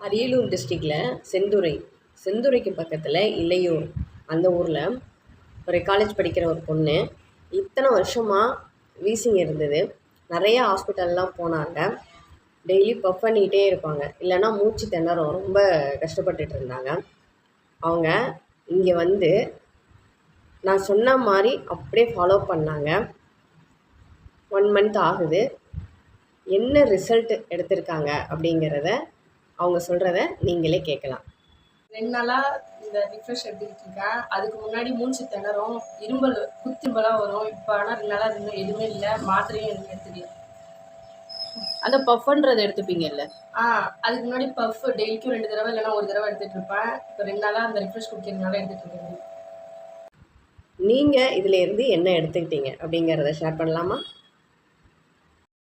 அரியலூர் டிஸ்ட்ரிக்டில் செந்துறைக்கு பக்கத்தில் இளையூர் அந்த ஊரில் ஒரு காலேஜ் படிக்கிற ஒரு பொண்ணு இத்தனை வருஷமாக வீசிங் இருந்தது. நிறைய ஹாஸ்பிட்டல்லாம் போனாங்க. டெய்லி பஃப் பண்ணிக்கிட்டே இருப்பாங்க, இல்லைன்னா மூச்சு திணறும். ரொம்ப கஷ்டப்பட்டுட்டு இருந்தாங்க. அவங்க இங்கே வந்து நான் சொன்ன மாதிரி அப்படியே ஃபாலோ பண்ணாங்க. 1 மந்த் ஆகுது. என்ன ரிசல்ட் எடுத்திருக்காங்க அப்படிங்கிறத அவங்க சொல்கிறத நீங்களே கேட்கலாம். 2 நாளாக இந்த ரிஃப்ரெஷ் எடுத்துக்கிட்டு இருக்கேன். அதுக்கு முன்னாடி மூச்சு திணறும், இரும்பல் குத்தும்பலாக வரும். இப்போ ஆனால் 2 நாளாக இன்னும் எதுவுமே இல்லை. மாத்திரையும் எதுவும் எடுத்துக்கல. அந்த பஃப்ன்றது எடுத்துப்பீங்கல்ல? அதுக்கு முன்னாடி பஃப் டெய்லிக்கும் 2 தடவை இல்லைன்னா 1 தடவை எடுத்துகிட்டு இருப்பேன். இப்போ 2 நாளாக அந்த ரிஃப்ரெஷ் குடிக்கிறதுனால எடுத்துகிட்டு இருக்கேன். நீங்கள் இதில் இருந்து என்ன எடுத்துக்கிட்டீங்க அப்படிங்கிறத ஷேர் பண்ணலாமா?